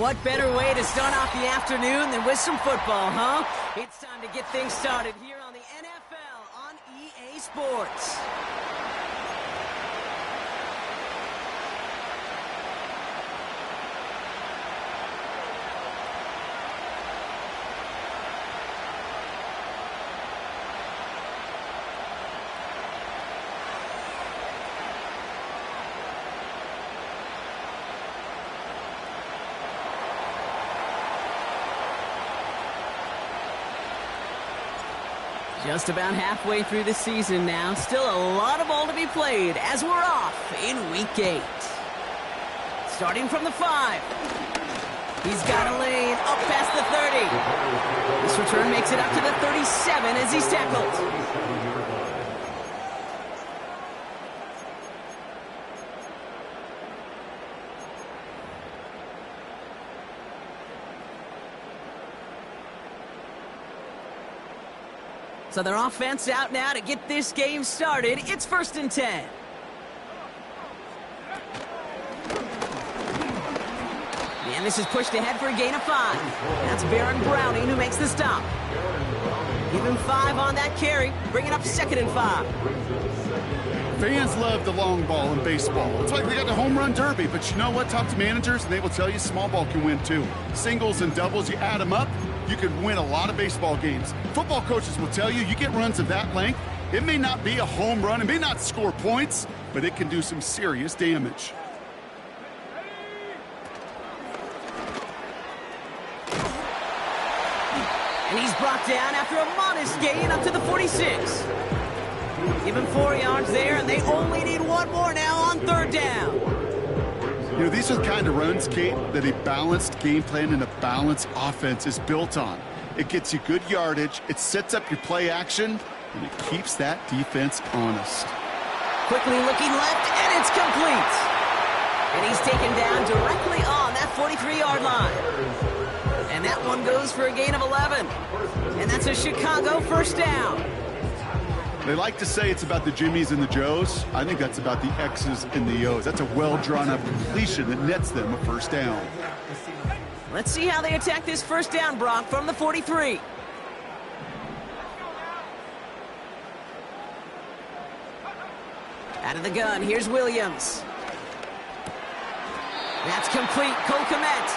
What better way to start off the afternoon than with some football, huh? It's time to get things started here on the NFL on EA Sports. Just about halfway through the season now. Still a lot of ball to be played as we're off in Week 8. Starting from the 5. He's got a lane up past the 30. This return makes it up to the 37 as he's tackled. So their offense out now to get this game started. It's 1st and 10. And this is pushed ahead for a gain of 5. That's Baron Browning who makes the stop. Give him 5 on that carry. Bring it up 2nd and 5. Fans love the long ball in baseball. It's like they got the home run derby, but you know what? Talk to managers and they will tell you small ball can win too. Singles and doubles, you add them up, you could win a lot of baseball games. Football coaches will tell you, you get runs of that length, it may not be a home run, it may not score points, but it can do some serious damage. And he's brought down after a modest gain up to the 46. Give him 4 yards there, and they only need 1 more now on 3rd down. You know, these are the kind of runs, Kate, that a balanced game plan and a balanced offense is built on. It gets you good yardage, it sets up your play action, and it keeps that defense honest. Quickly looking left, and it's complete. And he's taken down directly on that 43-yard line. And that one goes for a gain of 11. And that's a Chicago 1st down. They like to say it's about the Jimmies and the Joes. I think that's about the X's and the O's. That's a well-drawn-up completion that nets them a 1st down. Let's see how they attack this 1st down, Brock, from the 43. Out of the gun, here's Williams. That's complete, Cole Kmet.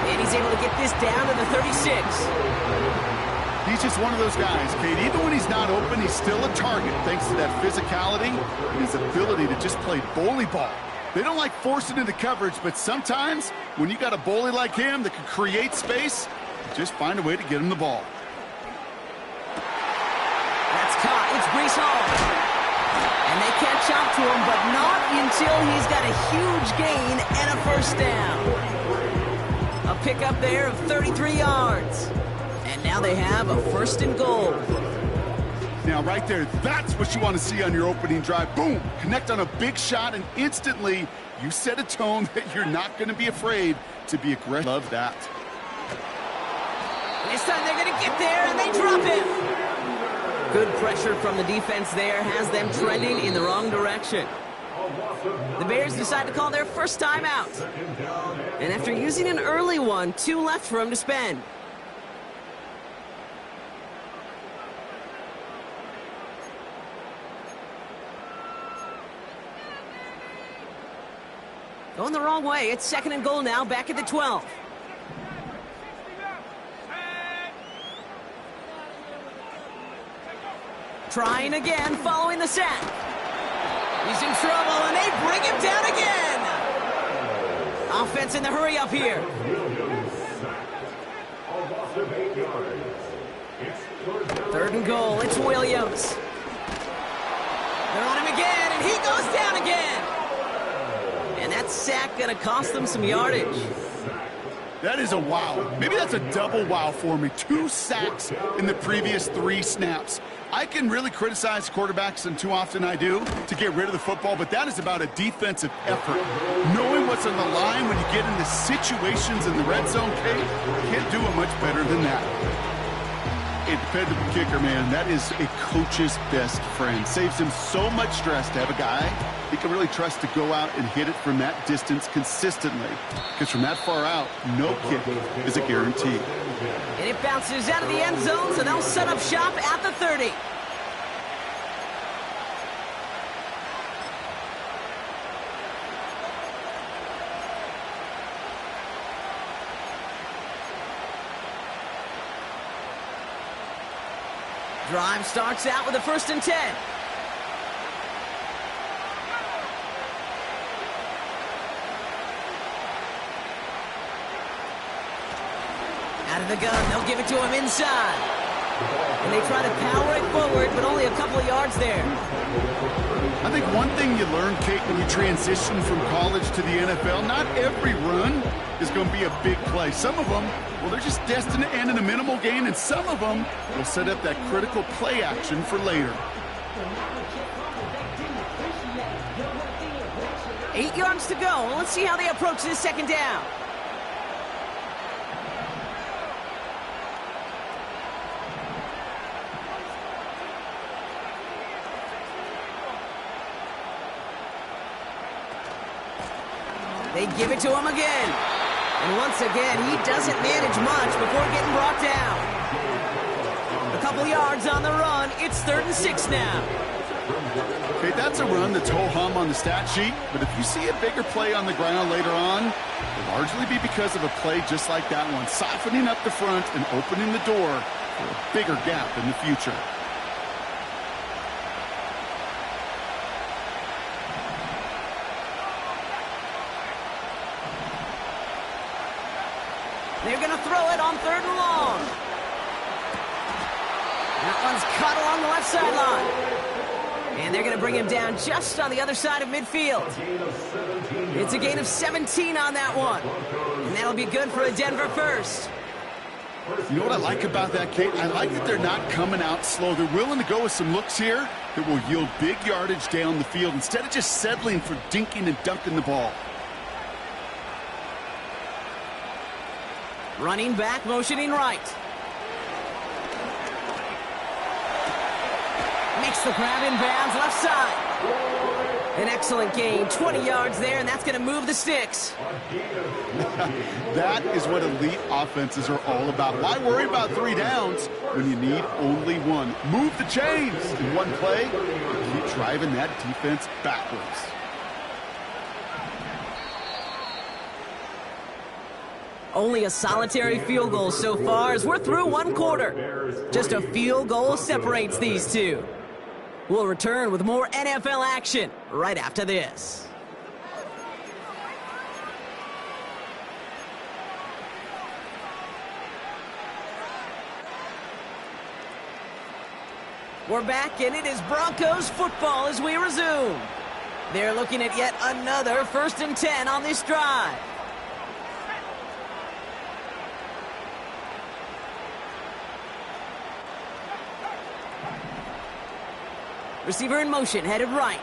And he's able to get this down to the 36. He's just one of those guys, Kate. Even when he's not open, he's still a target thanks to that physicality and his ability to just play bully ball. They don't like forcing into coverage, but sometimes when you got a bully like him that can create space, just find a way to get him the ball. That's caught. It's Breece Hall. And they catch up to him, but not until he's got a huge gain and a 1st down. A pickup there of 33 yards. And now they have a 1st and goal. Now, right there, that's what you want to see on your opening drive. Boom! Connect on a big shot, and instantly you set a tone that you're not going to be afraid to be aggressive. Love that. This time they're going to get there, and they drop him. Good pressure from the defense there has them trending in the wrong direction. The Bears decide to call their 1st timeout. And after using an early one, 2 left for him to spend. Going the wrong way. It's 2nd and goal now, back at the 12. Trying again, following the sack. He's in trouble, and they bring him down again. Offense in the hurry up here. 3rd and goal. It's Williams. They're on him again, and he goes down again. And that sack going to cost them some yardage. That is a wow. Maybe that's a double wow for me. 2 sacks in the previous 3 snaps. I can really criticize quarterbacks, and too often I do, to get rid of the football, but that is about a defensive effort. Knowing what's on the line when you get into situations in the red zone, Kate, can't do it much better than that. A dependable kicker, man. That is a coach's best friend. Saves him so much stress to have a guy he can really trust to go out and hit it from that distance consistently. Because from that far out, no kick is a guarantee. And it bounces out of the end zone, so they'll set up shop at the 30. Drive starts out with a 1st and 10. Out of the gun, they'll give it to him inside. And they try to power it forward, but only a couple of yards there. I think one thing you learn, Kate, when you transition from college to the NFL, not every run is going to be a big play. Some of them, well, they're just destined to end in a minimal gain, and some of them will set up that critical play action for later. 8 yards to go. Let's see how they approach this 2nd down. They give it to him again. And once again, he doesn't manage much before getting brought down. A couple yards on the run. It's 3rd and 6 now. Okay, that's a run that's ho-hum on the stat sheet, but if you see a bigger play on the ground later on, it'll largely be because of a play just like that one, softening up the front and opening the door for a bigger gap in the future. They're going to throw it on 3rd and long. That one's caught along the left sideline. And they're going to bring him down just on the other side of midfield. It's a gain of 17 on that one. And that'll be good for a Denver 1st. You know what I like about that, Kate? I like that they're not coming out slow. They're willing to go with some looks here that will yield big yardage down the field instead of just settling for dinking and dunking the ball. Running back, motioning right. Makes the grab in bounds, left side. An excellent gain, 20 yards there, and that's going to move the sticks. That is what elite offenses are all about. Why worry about 3 downs when you need only 1? Move the chains in one play and keep driving that defense backwards. Only a solitary field goal so far as we're through 1 quarter. Just a field goal separates these two. We'll return with more NFL action right after this. We're back, and it is Broncos football as we resume. They're looking at yet another 1st and 10 on this drive. Receiver in motion, headed right.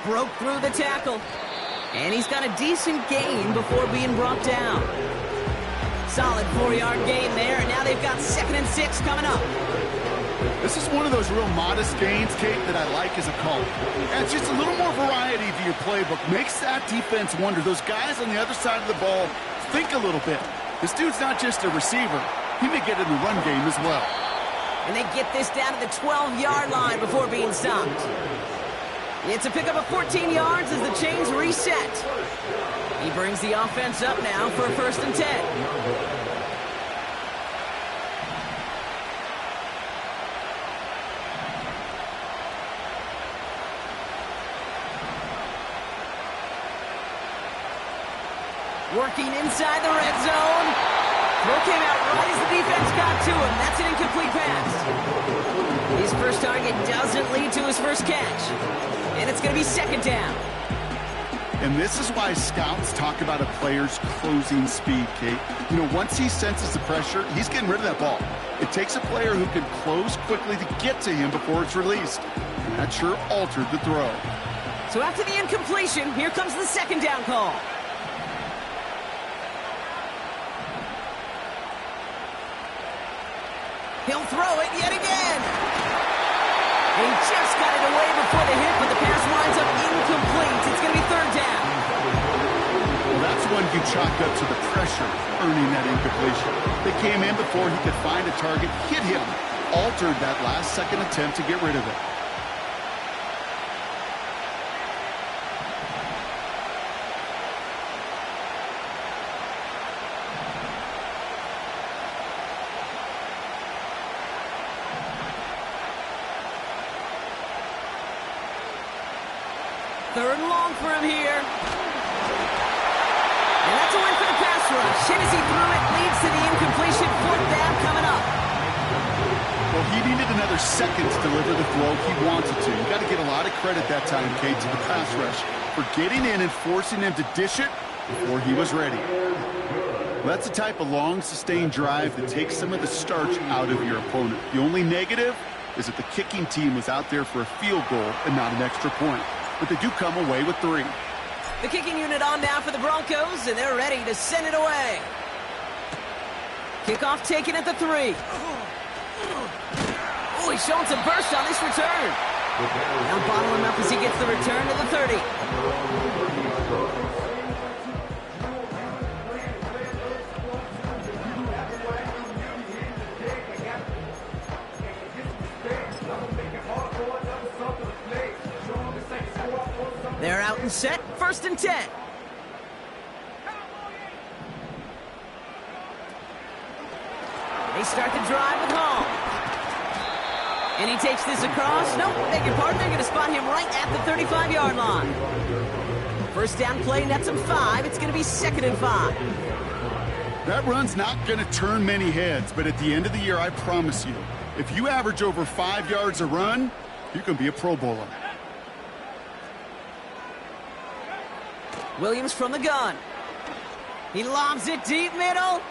Broke through the tackle. And he's got a decent gain before being brought down. Solid 4-yard gain there, and now they've got 2nd and 6 coming up. This is one of those real modest gains, Kate, that I like as a call. Adds just a little more variety to your playbook. Makes that defense wonder. Those guys on the other side of the ball think a little bit. This dude's not just a receiver. He may get in the run game as well. And they get this down to the 12-yard line before being stopped. It's a pickup of 14 yards as the chains reset. He brings the offense up now for a 1st and 10. Working inside the red zone. Throw came out right as the defense got to him. That's an incomplete pass. His first target doesn't lead to his first catch. And it's going to be 2nd down. And this is why scouts talk about a player's closing speed, Kate. You know, once he senses the pressure, he's getting rid of that ball. It takes a player who can close quickly to get to him before it's released. And that sure altered the throw. So after the incompletion, here comes the 2nd down call. He'll throw it yet again. He just got it away before the hit, but the pass winds up incomplete. It's going to be third down. Well, that's one you chalked up to the pressure, earning that incompletion. They came in before he could find a target, hit him, altered that last-second attempt to get rid of it. Third and long for him here. And that's a win for the pass rush. Hit as he threw it, leads to the incompletion. Fourth down coming up. Well, he needed another second to deliver the throw he wanted to. You got to give a lot of credit that time, Kate, to the pass rush for getting in and forcing him to dish it before he was ready. Well, that's the type of long, sustained drive that takes some of the starch out of your opponent. The only negative is that the kicking team was out there for a field goal and not an extra point. But they do come away with 3. The kicking unit on now for the Broncos, and they're ready to send it away. Kickoff taken at the 3. Oh, he's showing some burst on this return. Now bottle him up as he gets the return to the 30. They're out and set, 1st and 10. They start the drive with Hall. And he takes this across. Nope, beg your pardon, they're going to spot him right at the 35-yard line. First down play, nets him 5. It's going to be 2nd and 5. That run's not going to turn many heads, but at the end of the year, I promise you, if you average over 5 yards a run, you can be a Pro Bowler. Williams from the gun. He lobs it deep middle.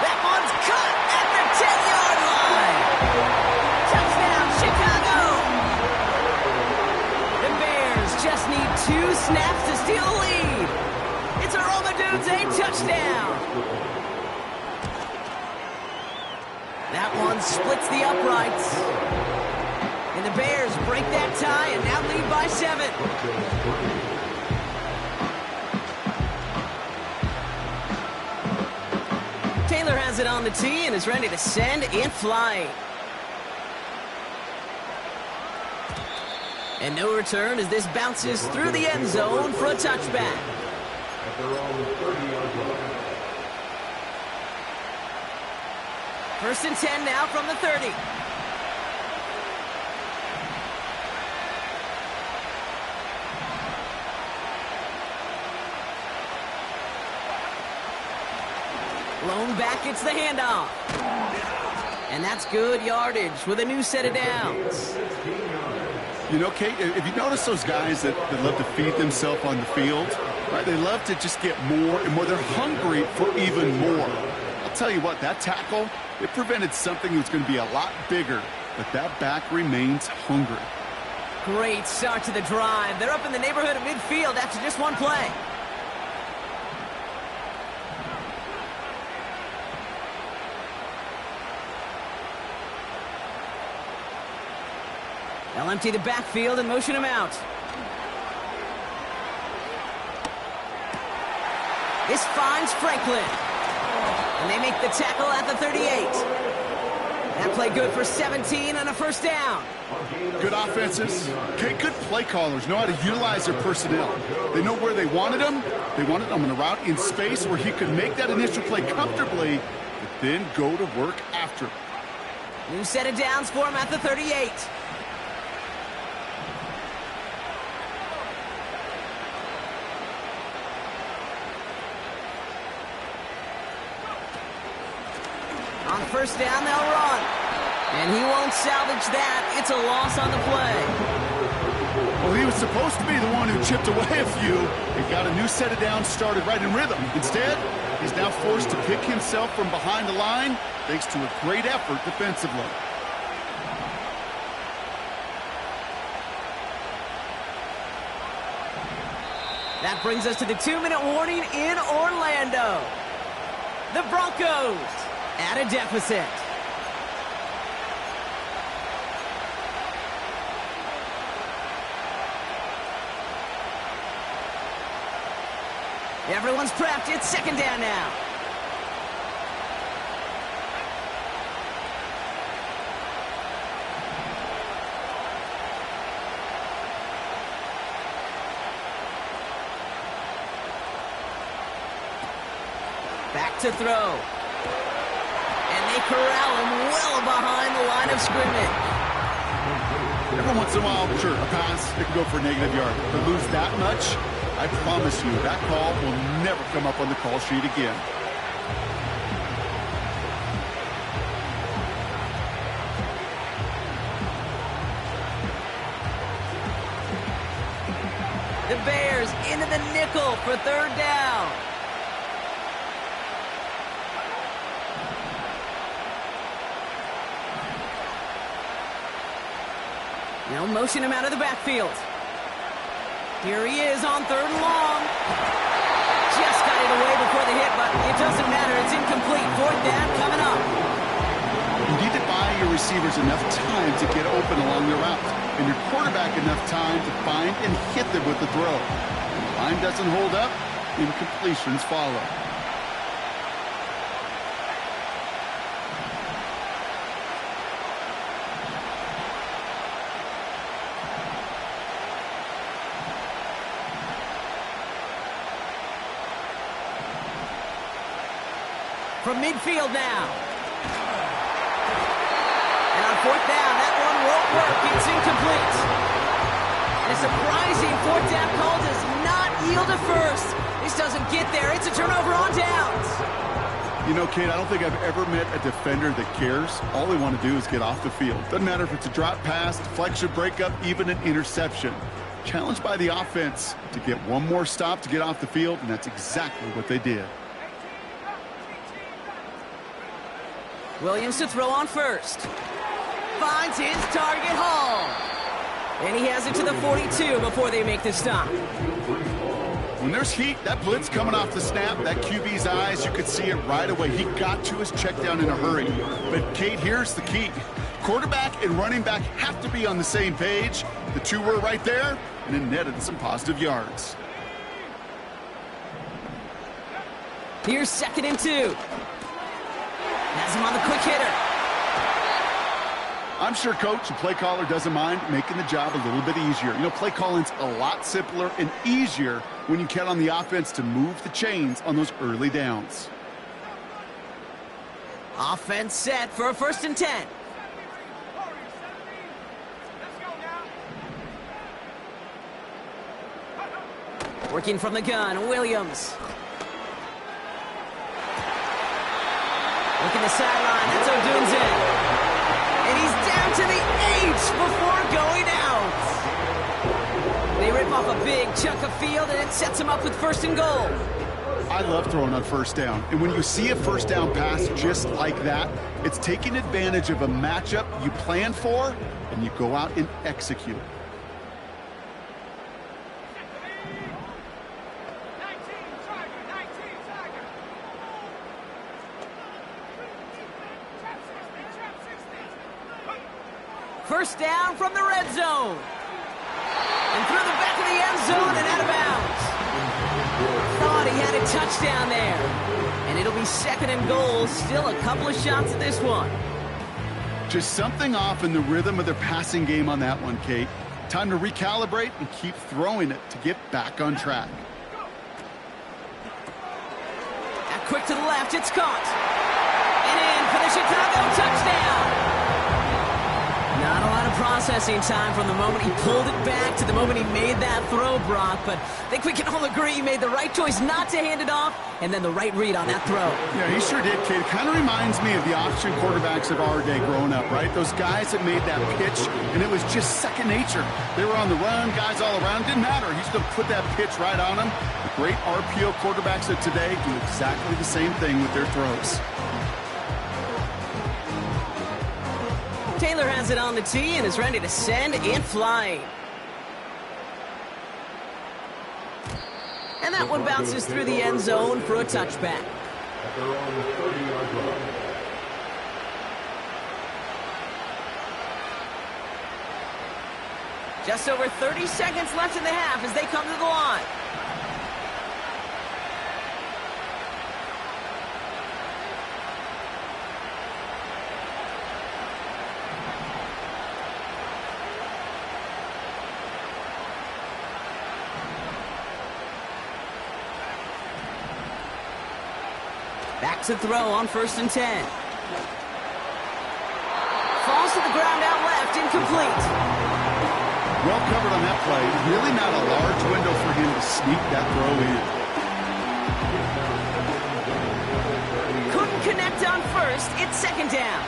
That one's caught at the 10-yard line. Touchdown, Chicago. The Bears just need 2 snaps to steal the lead. It's a Romadudes, a touchdown. That one splits the uprights. And the Bears break that tie and now lead by 7. Taylor has it on the tee and is ready to send it flying. And no return as this bounces through the end zone for a touchback. First and 10 now from the 30. Blown back, it's the handoff. And that's good yardage with a new set of downs. You know, Kate, if you notice those guys that love to feed themselves on the field, right? They love to just get more and more. They're hungry for even more. I'll tell you what, that tackle, it prevented something that was going to be a lot bigger, but that back remains hungry. Great start to the drive. They're up in the neighborhood of midfield after just one play. They'll empty the backfield and motion him out. This finds Franklin. And they make the tackle at the 38. That play good for 17 and a first down. Good offenses. Okay, good play callers know how to utilize their personnel. They know where they wanted them. They wanted them on a route in space where he could make that initial play comfortably, but then go to work after. New set of downs for him at the 38. On first down, they'll run. And he won't salvage that. It's a loss on the play. Well, he was supposed to be the one who chipped away a few and got a new set of downs started right in rhythm. Instead, he's now forced to pick himself from behind the line thanks to a great effort defensively. That brings us to the 2-minute warning in Orlando. The Broncos At a deficit. Everyone's prepped. It's second down now. Back to throw. And they corral him well behind the line of scrimmage. Every once in a while, sure, a pass, it can go for a negative yard. But lose that much, I promise you, that call will never come up on the call sheet again. The Bears into the nickel for third down. Now motion him out of the backfield. Here he is on third and long. Just got it away before the hit, but it doesn't matter. It's incomplete. Fourth down coming up. You need to buy your receivers enough time to get open along their route, and your quarterback enough time to find and hit them with the throw. If the line doesn't hold up, incompletions follow. From midfield now. And on fourth down, that one won't work. It's incomplete. And a surprising fourth down call does not yield a first. This doesn't get there. It's a turnover on downs. You know, Kate, I don't think I've ever met a defender that cares. All they want to do is get off the field. Doesn't matter if it's a drop pass, deflection, breakup, even an interception. Challenged by the offense to get one more stop to get off the field, and that's exactly what they did. Williams to throw on first. Finds his target, Hall. And he has it to the 42 before they make the stop. When there's heat, that blitz coming off the snap, that QB's eyes, you could see it right away. He got to his check down in a hurry. But, Kate, here's the key. Quarterback and running back have to be on the same page. The two were right there, and it netted some positive yards. Here's second and 2. Has him on the quick hitter. I'm sure coach and play caller doesn't mind making the job a little bit easier. You know, play calling's a lot simpler and easier when you count on the offense to move the chains on those early downs. Offense set for a first and 10. Working from the gun, Williams. Looking the sideline, that's Odunze. And he's down to the 8 before going out. They rip off a big chunk of field, and it sets him up with first and goal. I love throwing on first down. And when you see a first down pass just like that, it's taking advantage of a matchup you plan for, and you go out and execute. First down from the red zone. And through the back of the end zone and out of bounds. Thought he had a touchdown there. And it'll be second and goal. Still a couple of shots at this one. Just something off in the rhythm of their passing game on that one, Kate. Time to recalibrate and keep throwing it to get back on track. Now quick to the left, it's caught. And in for the Chicago touchdown. Not a lot of processing time from the moment he pulled it back to the moment he made that throw, Brock. But I think we can all agree he made the right choice not to hand it off, and then the right read on that throw. Yeah, he sure did, kid. It kind of reminds me of the option quarterbacks of our day growing up, right? Those guys that made that pitch, and it was just second nature. They were on the run, guys all around. Didn't matter. He's going to put that pitch right on them. The great RPO quarterbacks of today do exactly the same thing with their throws. Taylor has it on the tee and is ready to send it flying. And that one bounces through the end zone for a touchback. Just over 30 seconds left in the half as they come to the line. Back to throw on 1st and 10. Falls to the ground out left, incomplete. Well covered on that play. Really not a large window for him to sneak that throw in. Couldn't connect on 1st. It's 2nd down.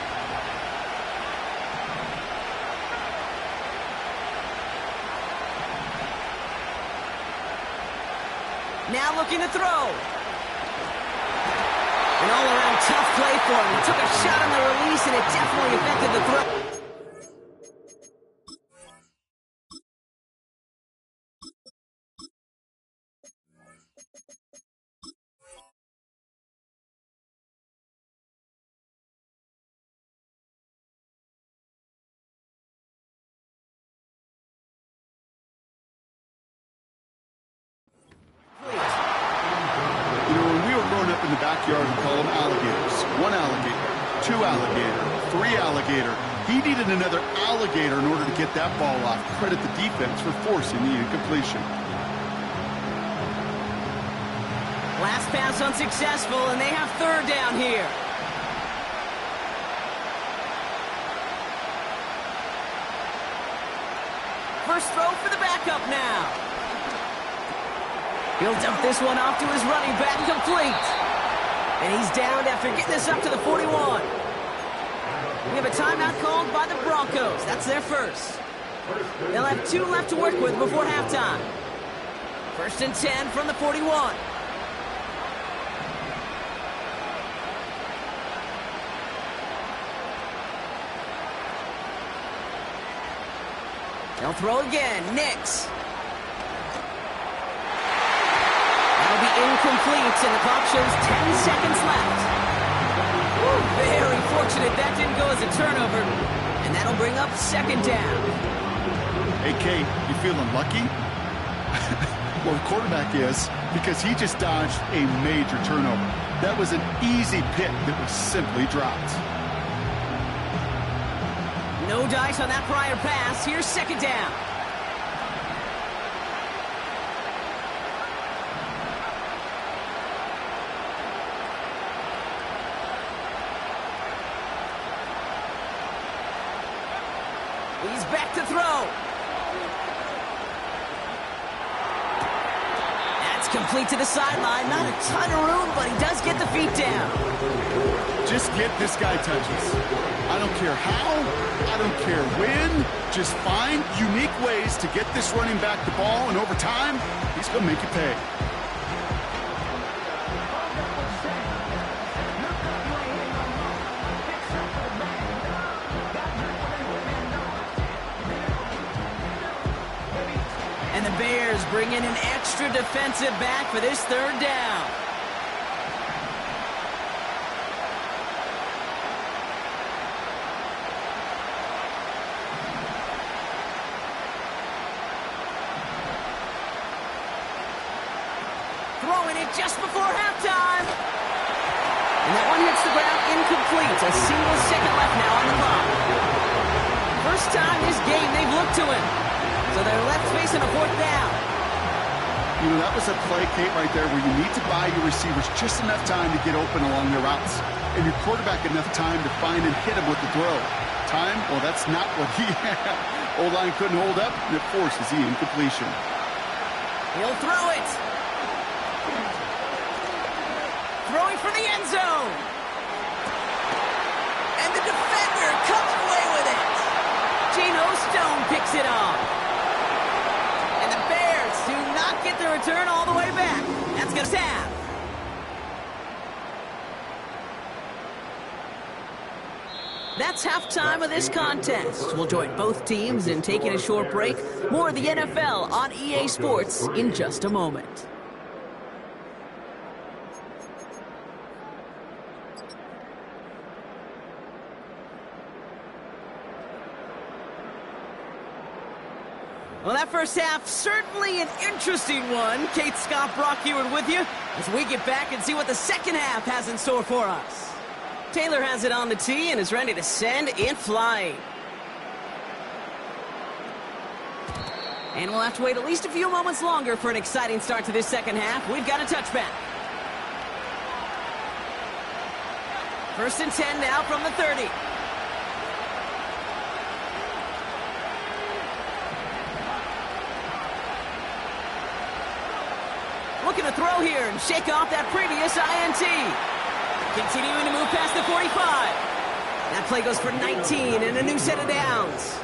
Now looking to throw. An all-around tough play for him. He took a shot on the release, and it definitely affected the throw. In the backyard, we call them alligators. 1 alligator, 2 alligator, 3 alligator. He needed another alligator in order to get that ball off. Credit the defense for forcing the incompletion. Last pass unsuccessful, and they have 3rd down here. First throw for the backup now. He'll dump this one off to his running back, complete. And he's down after getting this up to the 41. We have a timeout called by the Broncos. That's their first. They'll have 2 left to work with before halftime. 1st and 10 from the 41. They'll throw again. Nix. That'll be incomplete, and the clock shows 10 seconds left. Woo, very fortunate that didn't go as a turnover, and that'll bring up 2nd down. Hey, Kate, you feeling lucky? Well, the quarterback is, because he just dodged a major turnover. That was an easy pick that was simply dropped. No dice on that prior pass. Here's 2nd down. He's back to throw. That's complete to the sideline. Not a ton of room, but he does get the feet down. Just get this guy touches. I don't care how, I don't care when. Just find unique ways to get this running back the ball, and over time, he's going to make you pay. And the Bears bring in an extra defensive back for this 3rd down. Throwing it just before halftime. And that one hits the ground incomplete. A single second left now on the clock. First time this game they've looked to him. So they're left facing a 4th down. You know, that was a play, Kate, right there where you need to buy your receivers just enough time to get open along their routes. And your quarterback enough time to find and hit him with the throw. Time? Well, that's not what he had. O-line couldn't hold up, and it forces the incompletion. He'll throw it. Throwing for the end zone. And the defender comes away with it. Geno Stone picks it off. And the Bears do not get the return all the way back. That's going to tap. That's halftime of this contest. We'll join both teams in taking a short break. More of the NFL on EA Sports in just a moment. Well, that first half, certainly an interesting one. Kate, Scott, Brock Heward with you as we get back and see what the second half has in store for us. Taylor has it on the tee and is ready to send it flying. And we'll have to wait at least a few moments longer for an exciting start to this second half. We've got a touchback. 1st and 10 now from the 30. Looking to throw here and shake off that previous INT. Continuing to move past the 45. That play goes for 19 and a new set of downs.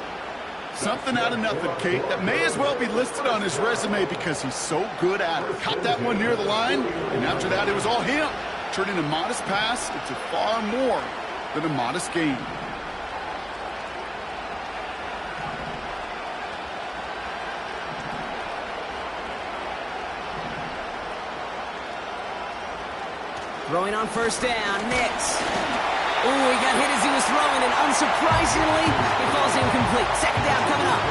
Something out of nothing, Kate. That may as well be listed on his resume because he's so good at it. Caught that one near the line, and after that, it was all him. Turning a modest pass into far more than a modest gain. Throwing on 1st down, Nix. Ooh, he got hit as he was throwing, and unsurprisingly, he falls incomplete. 2nd down coming up.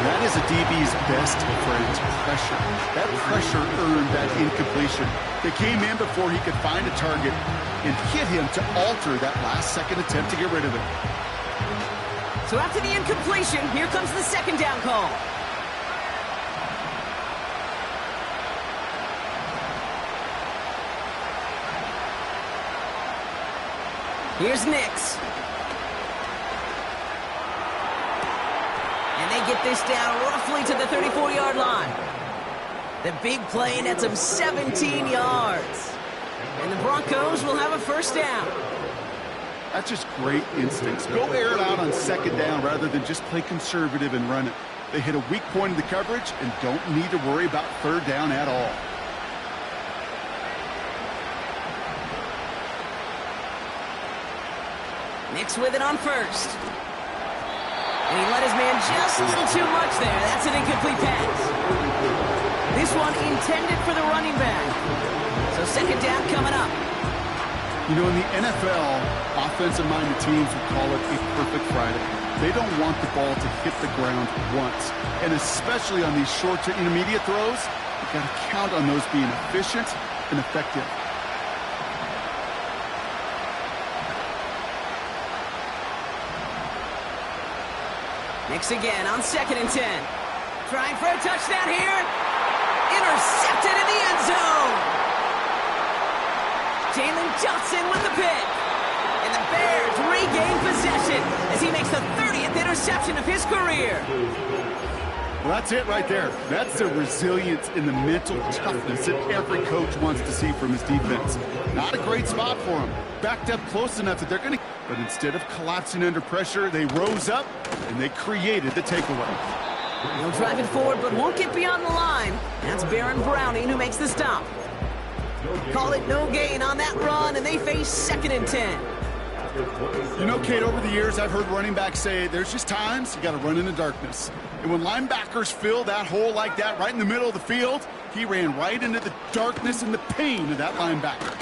That is a DB's best friend, pressure. That pressure earned that incompletion. They came in before he could find a target and hit him to alter that last-second attempt to get rid of it. So after the incompletion, here comes the 2nd down call. Here's Nix. And they get this down roughly to the 34-yard line. The big play nets him 17 yards. And the Broncos will have a 1st down. That's just great instincts. Go air it out on 2nd down rather than just play conservative and run it. They hit a weak point in the coverage and don't need to worry about 3rd down at all. Nix with it on 1st. And he let his man just a little too much there. That's an incomplete pass. This one intended for the running back. So 2nd down coming up. You know, in the NFL, offensive-minded teams would call it a perfect Friday. They don't want the ball to hit the ground once. And especially on these short to intermediate throws, you've got to count on those being efficient and effective. Nix again on 2nd and 10. Trying for a touchdown here. Intercepted in the end zone. Jalen Johnson with the pick. And the Bears regain possession as he makes the 30th interception of his career. Well, that's it right there. That's the resilience and the mental toughness that every coach wants to see from his defense. Not a great spot for him. Backed up close enough that they're going to... But instead of collapsing under pressure, they rose up and they created the takeaway. He'll drive it forward, but won't get beyond the line. That's Baron Browning who makes the stop. Call it no gain on that run, and they face 2nd and 10. You know, Kate, over the years, I've heard running backs say there's just times you got to run in the darkness. And when linebackers fill that hole like that right in the middle of the field, he ran right into the darkness and the pain of that linebacker.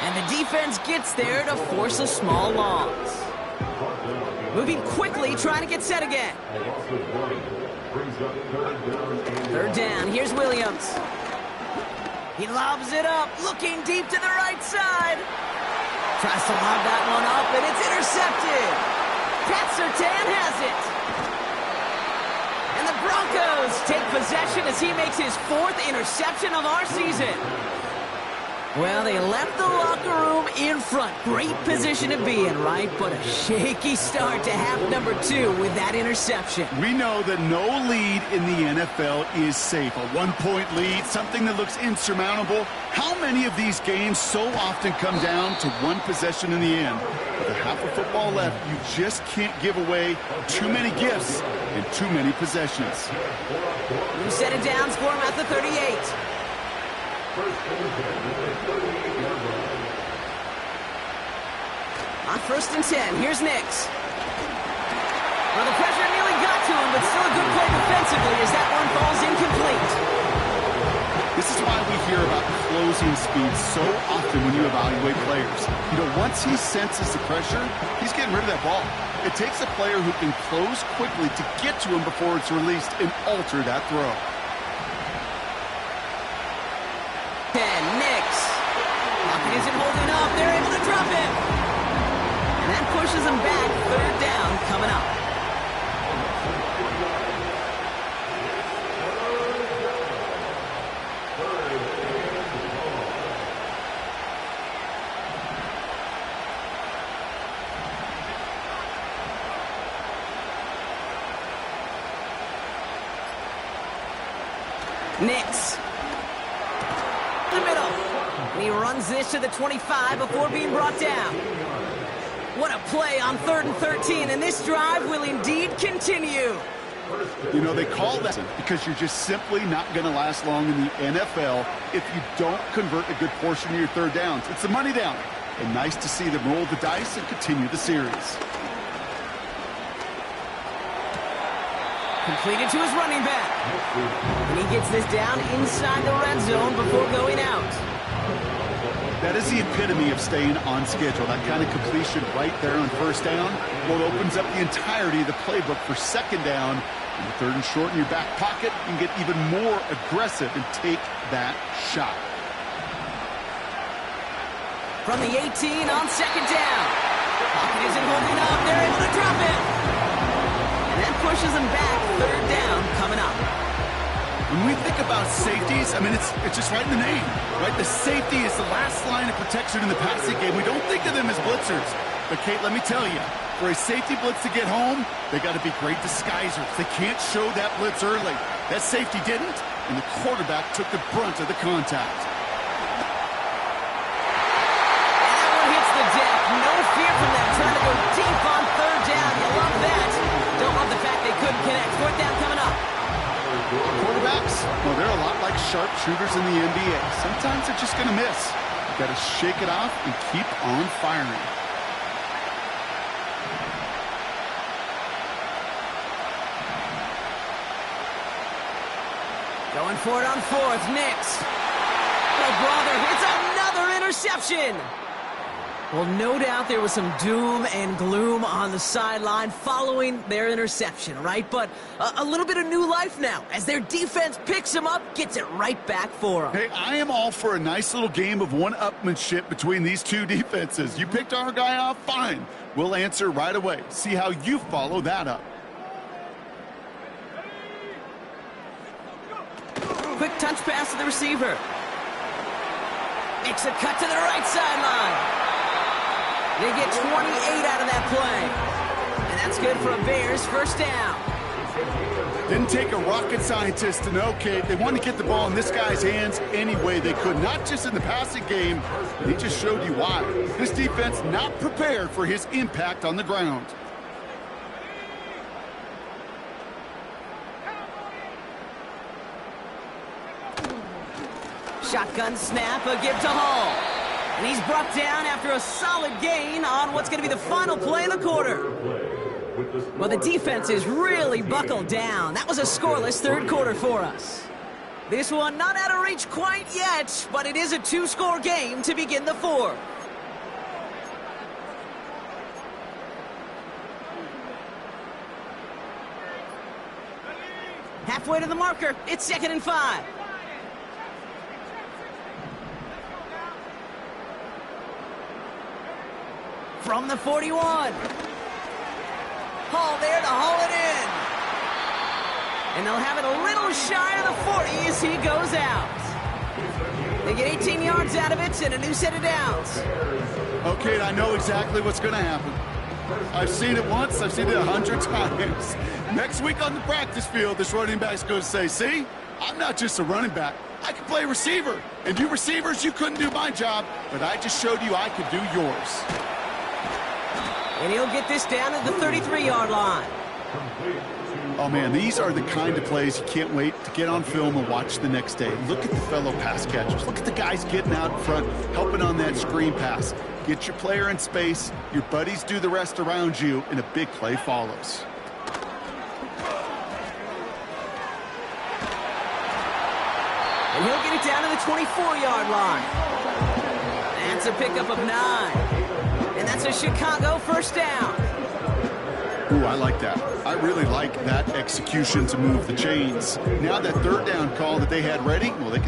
And the defense gets there to force a small loss. Moving quickly, trying to get set again. 3rd down, here's Williams. He lobs it up, looking deep to the right side. Tries to lob that one up, and it's intercepted. Pat Surtain has it. And the Broncos take possession as he makes his 4th interception of our season. Well, they left the locker room in front. Great position to be in, right? But a shaky start to half number 2 with that interception. We know that no lead in the NFL is safe. A 1-point lead, something that looks insurmountable. How many of these games so often come down to one possession in the end? With a half of football left, you just can't give away too many gifts and too many possessions. New set of downs for him at the 38. On 1st and 10, here's Nix. Well, the pressure nearly got to him, but still a good play defensively as that one falls incomplete. This This is why we hear about closing speed so often when you evaluate players. You know, once he senses the pressure, he's getting rid of that ball. It takes a player who can close quickly to get to him before it's released and alter that throw. 10, Knicks. Pocket isn't holding up. They're able to drop it. And that pushes them back. Third down coming up. Knicks. The middle. And he runs this to the 25 before being brought down. What a play on 3rd and 13, and this drive will indeed continue. You know, they call that because you're just simply not going to last long in the NFL if you don't convert a good portion of your third downs. It's the money down. And nice to see them roll the dice and continue the series. Completed to his running back. And he gets this down inside the red zone before going out. That is the epitome of staying on schedule. That kind of completion right there on first down, well, it opens up the entirety of the playbook for second down. And the 3rd and short in your back pocket, you can get even more aggressive and take that shot. From the 18 on second down. Pocket isn't holding up. They're able to drop it. And that pushes them back. 3rd down coming up. When we think about safeties, I mean, it's just right in the name, right? The safety is the last line of protection in the passing game. We don't think of them as blitzers. But, Kate, let me tell you, for a safety blitz to get home, they got to be great disguisers. They can't show that blitz early. That safety didn't, and the quarterback took the brunt of the contact. And that one hits the deck. No fear from them. Trying to go deep on 3rd down. You love that. Don't love the fact they couldn't connect. 4th down coming up. Quarterbacks, well, they're a lot like sharpshooters in the NBA. Sometimes they're just going to miss. You've got to shake it off and keep on firing. Going for it on 4th. Knicks. Oh, brother, it's another interception. Well, no doubt there was some doom and gloom on the sideline following their interception, right? But a little bit of new life now as their defense picks them up, gets it right back for them. Hey, I am all for a nice little game of one-upmanship between these two defenses. You picked our guy off, fine. We'll answer right away. See how you follow that up. Quick touch pass to the receiver. Makes a cut to the right sideline. They get 28 out of that play. And that's good for a Bears first down. Didn't take a rocket scientist to know, Kate. They wanted to get the ball in this guy's hands any way they could, not just in the passing game. He just showed you why. This defense not prepared for his impact on the ground. Shotgun snap, a give to Hall. And he's brought down after a solid gain on what's going to be the final play of the quarter. Well, the defense is really buckled down. That was a scoreless 3rd quarter for us. This one not out of reach quite yet, but it is a 2-score game to begin the 4th. Halfway to the marker, it's 2nd and 5. From the 41. Hall there to haul it in. And they'll have it a little shy of the 40 as he goes out. They get 18 yards out of it and a new set of downs. Okay, I know exactly what's going to happen. I've seen it once, I've seen it 100 times. Next week on the practice field, this running back's going to say, see, I'm not just a running back. I can play receiver. And you receivers, you couldn't do my job, but I just showed you I could do yours. And he'll get this down at the 33-yard line. Oh, man, these are the kind of plays you can't wait to get on film and watch the next day. Look at the fellow pass catchers. Look at the guys getting out in front, helping on that screen pass. Get your player in space, your buddies do the rest around you, and a big play follows. And he'll get it down to the 24-yard line. That's a pickup of 9. And that's a Chicago first down. Ooh, I like that. I really like that execution to move the chains. Now that third down call that they had ready, well, they can